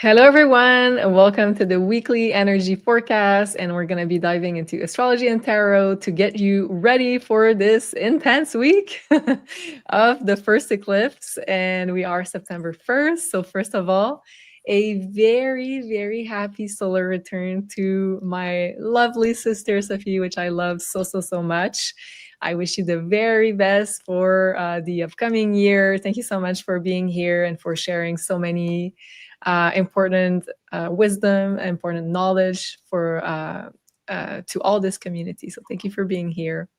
Hello, everyone, and welcome to the weekly energy forecast. And we're going to be diving into astrology and tarot to get you ready for this intense week of the first eclipse. And we are September 1st. So, first of all, a very, very happy solar return to my lovely sister, Sophie, which I love so much. I wish you the very best for the upcoming year. Thank you so much for being here and for sharing so many important wisdom, important knowledge for to all this community. So thank you for being here.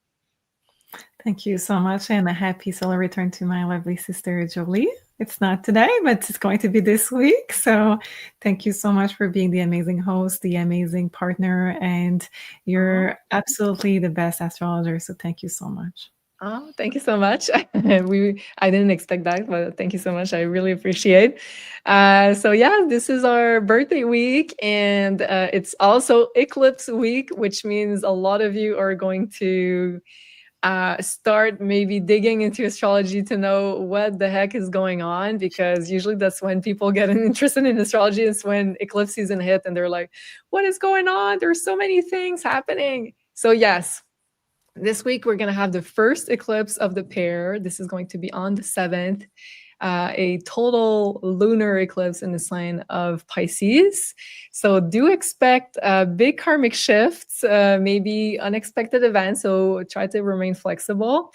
Thank you so much, and a happy solar return to my lovely sister Julie. It's not today, but it's going to be this week. So thank you so much for being the amazing host, the amazing partner, and you're absolutely the best astrologer. So thank you so much. Oh, thank you so much. I didn't expect that, but thank you so much. I really appreciate. So yeah, this is our birthday week, and it's also eclipse week, which means a lot of you are going to start maybe digging into astrology to know what the heck is going on, because usually that's when people get interested in astrology. Is when eclipse season hit and they're like, what is going on? There's so many things happening. So yes, this week we're going to have the first eclipse of the pair. This is going to be on the 7th. A total lunar eclipse in the sign of Pisces. So do expect big karmic shifts, maybe unexpected events. So try to remain flexible.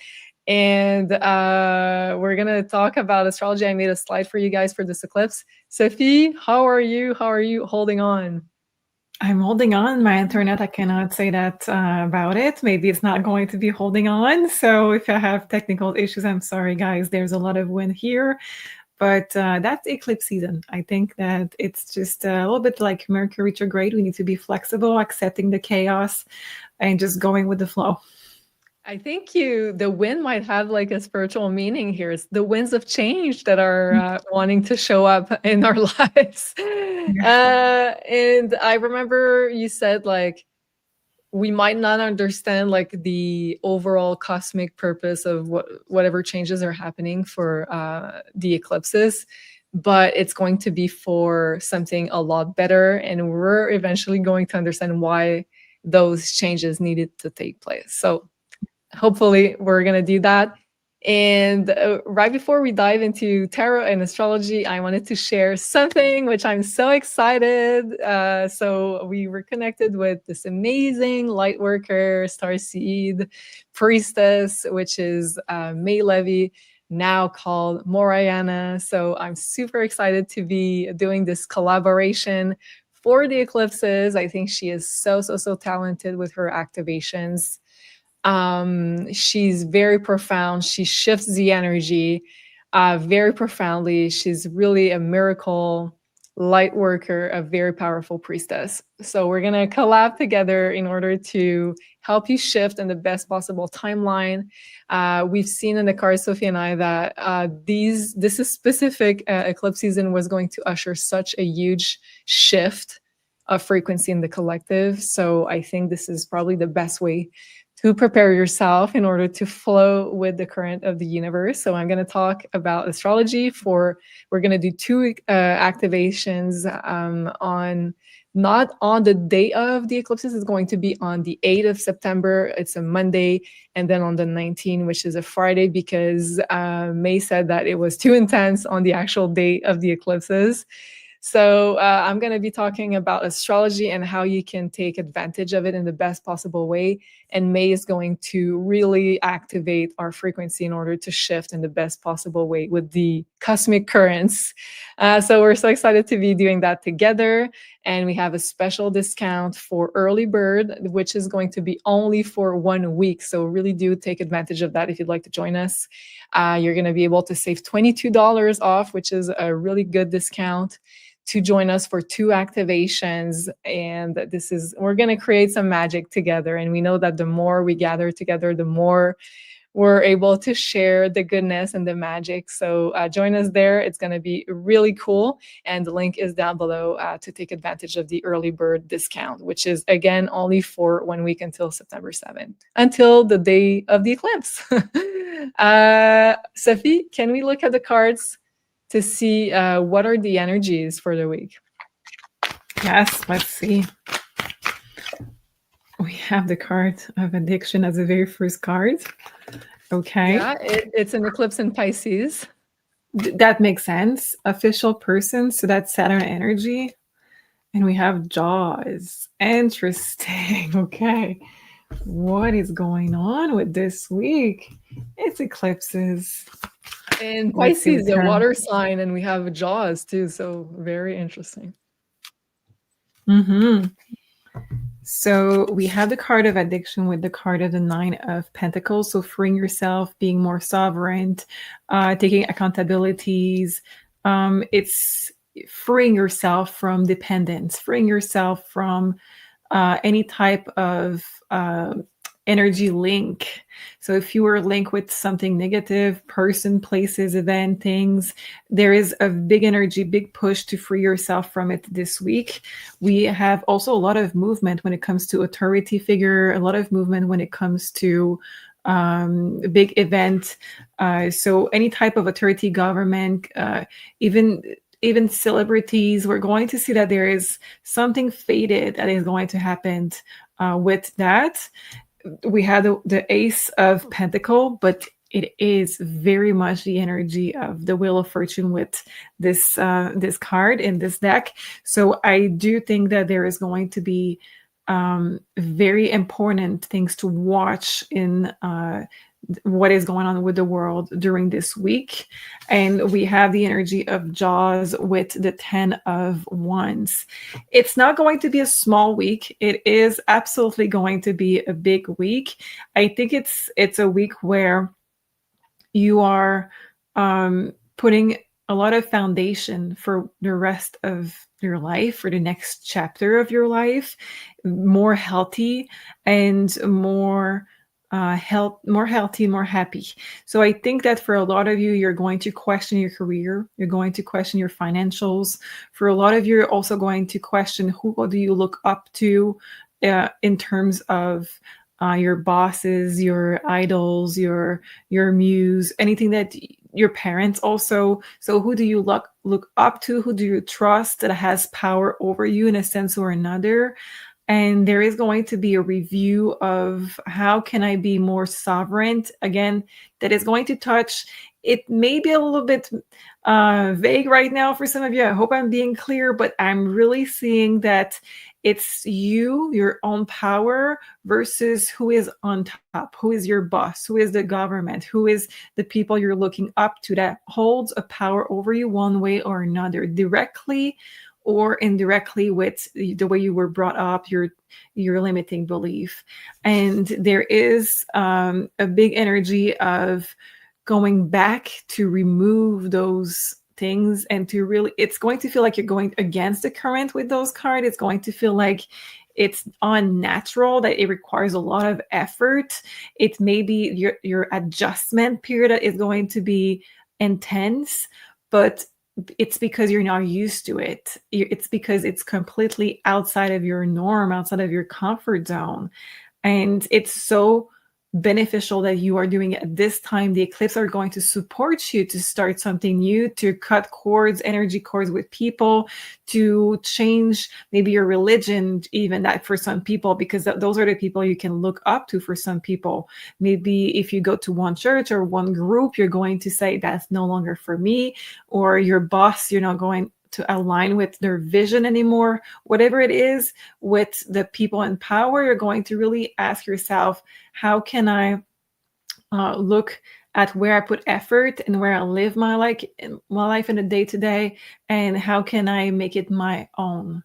And we're going to talk about astrology. I made a slide for you guys for this eclipse. Sophie, how are you? How are you holding on? I'm holding on. My internet, I cannot say that about it. Maybe it's not going to be holding on. So if I have technical issues, I'm sorry, guys. There's a lot of wind here. But that's eclipse season. I think that it's just a little bit like Mercury retrograde. We need to be flexible, accepting the chaos, and just going with the flow. I think the wind might have like a spiritual meaning here. It's the winds of change that are wanting to show up in our lives. And I remember you said like, we might not understand like the overall cosmic purpose of whatever changes are happening for the eclipses, but it's going to be for something a lot better. And we're eventually going to understand why those changes needed to take place. So hopefully we're going to do that. And right before we dive into tarot and astrology, I wanted to share something which I'm so excited. So we were connected with this amazing light worker, starseed priestess, which is May Levy, now called Morayana. So I'm super excited to be doing this collaboration for the eclipses. I think she is so talented with her activations. She's very profound. She shifts the energy very profoundly. She's really a miracle light worker, a very powerful priestess. So we're going to collab together in order to help you shift in the best possible timeline. We've seen in the cards, Sophie and I, that this is specific eclipse season was going to usher such a huge shift of frequency in the collective. So I think this is probably the best way to prepare yourself in order to flow with the current of the universe. So I'm going to talk about astrology we're going to do two activations on not on the day of the eclipses. It's going to be on the 8th of September. It's a Monday. And then on the 19th, which is a Friday, because May said that it was too intense on the actual date of the eclipses. So I'm going to be talking about astrology and how you can take advantage of it in the best possible way. And May is going to really activate our frequency in order to shift in the best possible way with the cosmic currents. So we're so excited to be doing that together. And we have a special discount for early bird, which is going to be only for 1 week. So really do take advantage of that if you'd like to join us. You're going to be able to save $22 off, which is a really good discount to join us for 2 activations. And we're going to create some magic together. And we know that the more we gather together, the more we're able to share the goodness and the magic. So join us there. It's going to be really cool. And the link is down below to take advantage of the early bird discount, which is, again, only for 1 week until September 7th, until the day of the eclipse. Sophie, can we look at the cards to see what are the energies for the week? Yes, let's see. We have the card of addiction as the very first card. Okay. Yeah, it's an eclipse in Pisces. That makes sense. Official person, so that's Saturn energy. And we have Jaws. Interesting. Okay. What is going on with this week? It's eclipses. And Let's see the Pisces, a term. water sign, and we have Jaws too, so very interesting. Mm-hmm. So we have the card of addiction with the card of the Nine of Pentacles. So freeing yourself, being more sovereign, taking accountabilities. It's freeing yourself from dependence, freeing yourself from any type of energy link. So if you were linked with something negative, person, places, event, things, there is a big energy, big push to free yourself from it this week. We have also a lot of movement when it comes to authority figure, a lot of movement when it comes to big event. So any type of authority, government, even celebrities, we're going to see that there is something fated that is going to happen with that. We had the Ace of Pentacle, but it is very much the energy of the Wheel of Fortune with this this card in this deck. So I do think that there is going to be very important things to watch in what is going on with the world during this week. And we have the energy of Jaws with the 10 of Wands. It's not going to be a small week. It is absolutely going to be a big week. I think it's a week where you are putting a lot of foundation for the rest of your life, for the next chapter of your life, more healthy and more more healthy, more happy. So I think that for a lot of you, you're going to question your career, you're going to question your financials. For a lot of you, you're also going to question who do you look up to in terms of your bosses, your idols, your muse, anything that your parents also. So who do you look up to? Who do you trust that has power over you in a sense or another? And there is going to be a review of how can I be more sovereign. Again, that is going to touch. It may be a little bit vague right now for some of you. I hope I'm being clear, but I'm really seeing that it's you, your own power versus who is on top, who is your boss, who is the government, who is the people you're looking up to that holds a power over you one way or another, directly or indirectly with the way you were brought up, your limiting belief. And there is a big energy of going back to remove those things and to really, it's going to feel like you're going against the current with those cards. It's going to feel like it's unnatural, that it requires a lot of effort. It may be your adjustment period is going to be intense, but it's because you're not used to it. It's because it's completely outside of your norm, outside of your comfort zone. And it's so beneficial that you are doing it at this time. The eclipse are going to support you to start something new, to cut cords, energy cords with people, to change maybe your religion, even that for some people, because those are the people you can look up to for some people. Maybe if you go to one church or one group, you're going to say that's no longer for me, or your boss, you're not going to align with their vision anymore. Whatever it is with the people in power, you're going to really ask yourself, how can I look at where I put effort and where I live my life in a day-to-day, and how can I make it my own?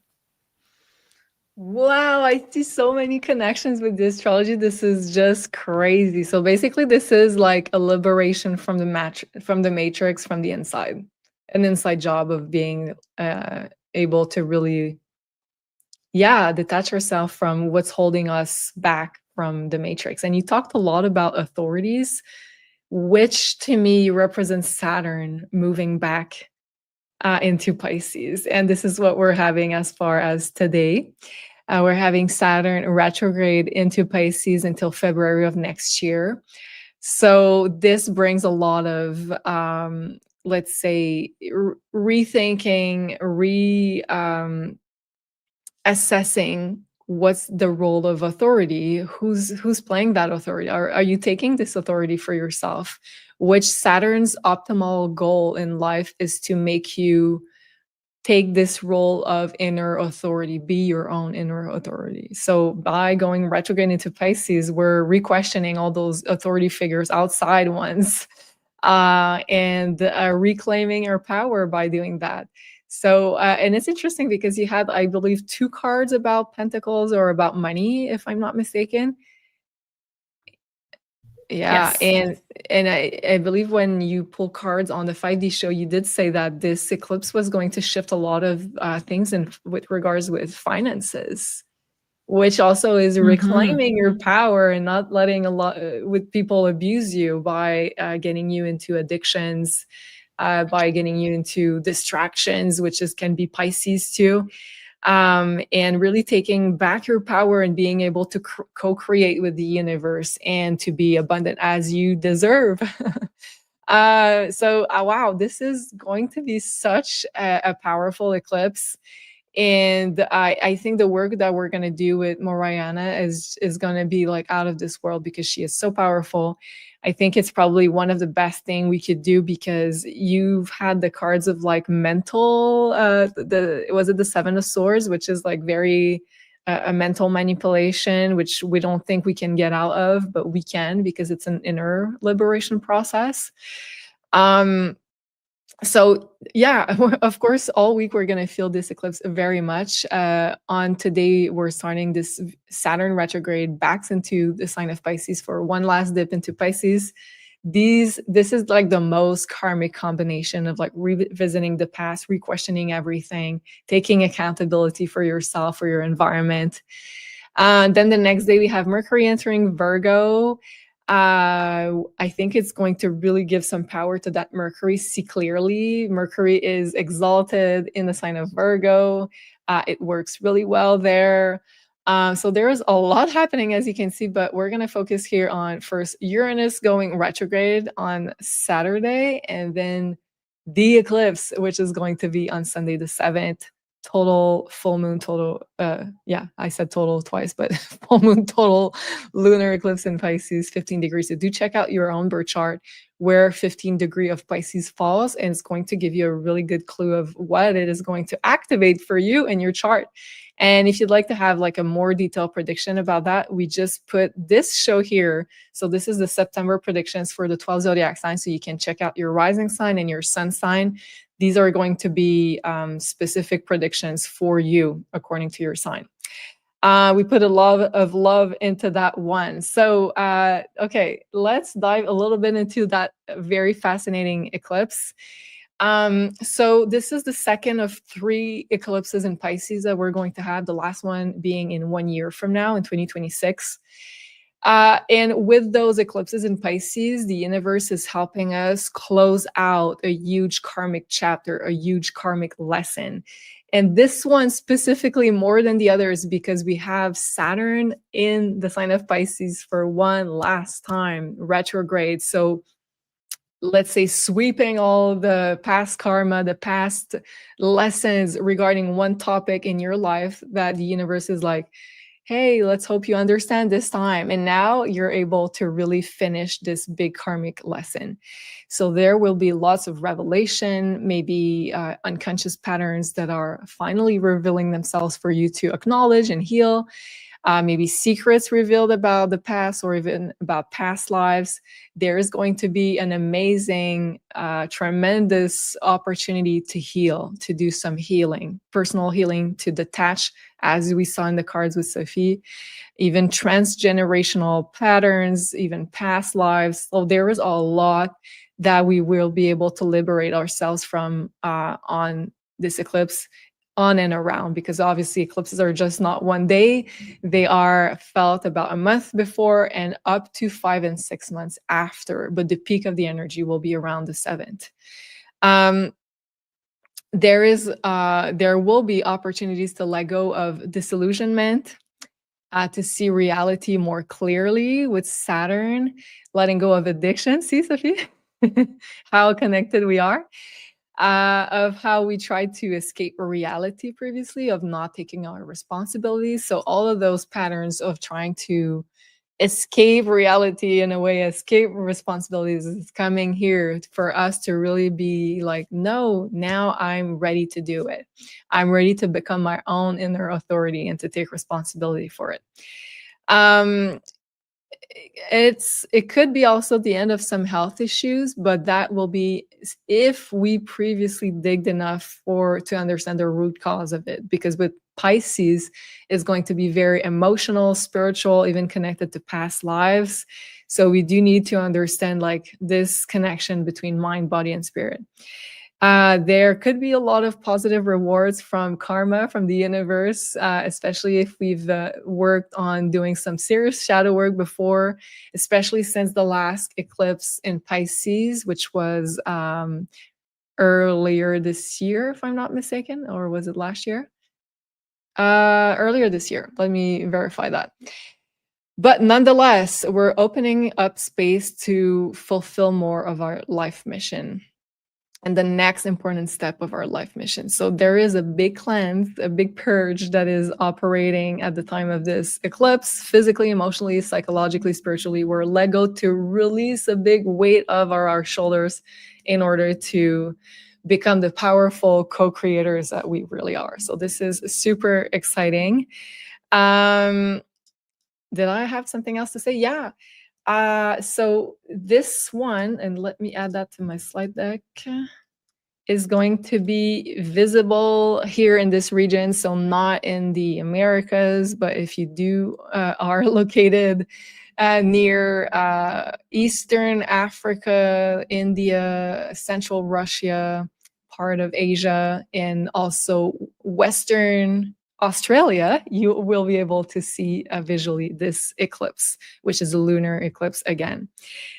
Wow, I see so many connections with this astrology. This is just crazy. So basically, this is like a liberation from the matrix, from the inside, an inside job of being able to really, yeah, detach yourself from what's holding us back from the matrix. And you talked a lot about authorities, which to me represents Saturn moving back into Pisces. And this is what we're having as far as today. We're having Saturn retrograde into Pisces until February of next year. So this brings a lot of, let's say, rethinking, assessing what's the role of authority, who's playing that authority. Are you taking this authority for yourself? Which Saturn's optimal goal in life is to make you take this role of inner authority, be your own inner authority. So by going retrograde into Pisces, we're re-questioning all those authority figures, outside ones, and reclaiming our power by doing that. So, and it's interesting because you had, I believe, 2 cards about pentacles or about money, if I'm not mistaken. Yeah, Yes. and I believe when you pull cards on the 5D show, you did say that this eclipse was going to shift a lot of things in with regards with finances, which also is reclaiming your power and not letting a lot with people abuse you by getting you into addictions, by getting you into distractions, which is can be Pisces too. And really taking back your power and being able to co-create with the universe and to be abundant as you deserve. So wow, this is going to be such a powerful eclipse. And I think the work that we're going to do with Morayana is going to be like out of this world because she is so powerful. I think it's probably one of the best thing we could do because you've had the cards of like mental, was it the Seven of Swords, which is like very a mental manipulation, which we don't think we can get out of, but we can because it's an inner liberation process. So yeah, of course, all week we're going to feel this eclipse very much. On today, we're starting this Saturn retrograde backs into the sign of Pisces for one last dip into Pisces. This is like the most karmic combination of like revisiting the past, re-questioning everything, taking accountability for yourself, for your environment. Then the next day we have Mercury entering Virgo. I think it's going to really give some power to that Mercury. See clearly, Mercury is exalted in the sign of Virgo. It works really well there. So there is a lot happening, as you can see, but we're going to focus here on first Uranus going retrograde on Saturday, and then the eclipse, which is going to be on Sunday the 7th. Total full moon, total, yeah, I said total twice, but full moon, total lunar eclipse in Pisces, 15 degrees. So do check out your own birth chart where 15 degree of Pisces falls, and it's going to give you a really good clue of what it is going to activate for you in your chart. And if you'd like to have like a more detailed prediction about that, we just put this show here. So this is the September predictions for the 12 zodiac signs. So you can check out your rising sign and your sun sign. These are going to be specific predictions for you according to your sign. We put a lot of love into that one. So, okay, let's dive a little bit into that very fascinating eclipse. So this is the second of 3 eclipses in Pisces that we're going to have, the last one being in 1 year from now in 2026. And with those eclipses in Pisces, the universe is helping us close out a huge karmic chapter, a huge karmic lesson. And this one specifically more than the others because we have Saturn in the sign of Pisces for one last time, retrograde. So let's say sweeping all the past karma, the past lessons regarding one topic in your life that the universe is like, hey, let's hope you understand this time. And now you're able to really finish this big karmic lesson. So there will be lots of revelation, maybe unconscious patterns that are finally revealing themselves for you to acknowledge and heal. Maybe secrets revealed about the past or even about past lives. There is going to be an amazing, tremendous opportunity to heal, to do some healing, personal healing, to detach, as we saw in the cards with Sophie, even transgenerational patterns, even past lives. So there is a lot that we will be able to liberate ourselves from on this eclipse, on and around, because obviously eclipses are just not one day. They are felt about a month before and up to 5 and 6 months after, but the peak of the energy will be around the 7th. There will be opportunities to let go of disillusionment, to see reality more clearly with Saturn, letting go of addiction. See, Sophie, how connected we are. of how we tried to escape reality previously, of not taking our responsibilities. So all of those patterns of trying to escape reality, in a way, escape responsibilities, is coming here for us to really be like, no, now I'm ready to do it. I'm ready to become my own inner authority and to take responsibility for it. It could be also the end of some health issues, but that will be if we previously digged enough to understand the root cause of it. Because with Pisces, is going to be very emotional, spiritual, even connected to past lives. So we do need to understand like this connection between mind, body, and spirit. There could be a lot of positive rewards from karma, from the universe, especially if we've worked on doing some serious shadow work before, especially since the last eclipse in Pisces, which was earlier this year, if I'm not mistaken, or was it last year? Earlier this year. Let me verify that. But nonetheless, we're opening up space to fulfill more of our life mission and the next important step of our life mission. So there is a big cleanse, a big purge that is operating at the time of this eclipse, physically, emotionally, psychologically, spiritually. We're let go to release a big weight of our shoulders in order to become the powerful co-creators that we really are. So this is super exciting. Did I have something else to say? Yeah. So this one, and let me add that to my slide deck, is going to be visible here in this region. So not in the Americas, but if you are located near Eastern Africa, India, Central Russia, part of Asia, and also Western Australia, you will be able to see visually this eclipse, which is a lunar eclipse again.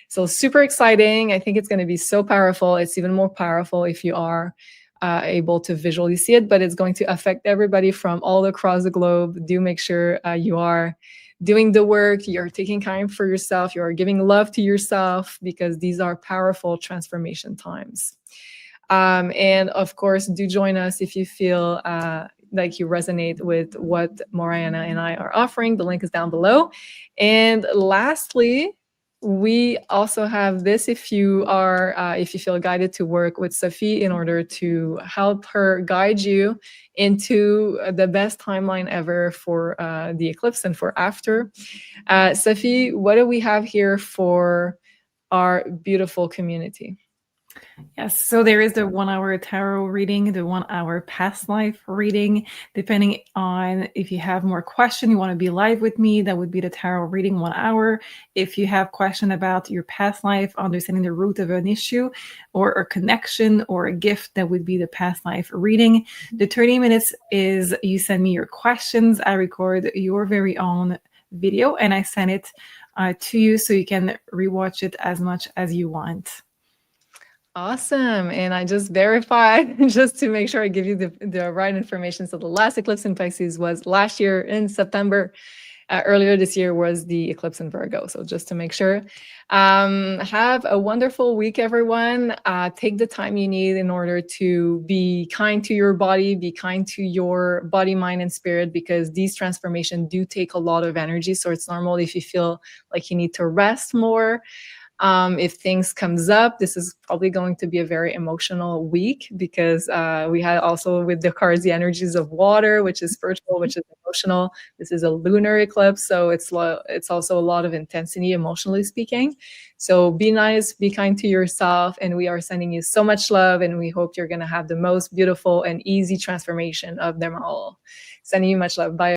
So super exciting. I think it's going to be so powerful. It's even more powerful if you are able to visually see it, but it's going to affect everybody from all across the globe. Do make sure you are doing the work, you're taking time for yourself, you're giving love to yourself, because these are powerful transformation times. And of course, do join us if you feel like you resonate with what Morayana and I are offering. The link is down below. And lastly, we also have this if you feel guided to work with Sophie in order to help her guide you into the best timeline ever for the eclipse and for after. Sophie, what do we have here for our beautiful community? Yes, so there is the 1 hour tarot reading, the 1 hour past life reading. Depending on if you have more question, you want to be live with me, that would be the tarot reading 1 hour. If you have question about your past life, understanding the root of an issue or a connection or a gift, that would be the past life reading. The 30 minutes is you send me your questions. I record your very own video and I send it to you so you can rewatch it as much as you want. Awesome. And I just verified just to make sure I give you the right information. So the last eclipse in Pisces was last year in September. Earlier this year was the eclipse in Virgo. So just to make sure. Have a wonderful week, everyone. Take the time you need in order to be kind to your body, be kind to your body, mind, and spirit, because these transformations do take a lot of energy. So it's normal if you feel like you need to rest more. If things comes up, this is probably going to be a very emotional week, because we had also with the cards the energies of water, which is spiritual, which is emotional. This is a lunar eclipse, so it's also a lot of intensity, emotionally speaking. So be nice, be kind to yourself, and we are sending you so much love, and we hope you're going to have the most beautiful and easy transformation of them all. Sending you much love. Bye.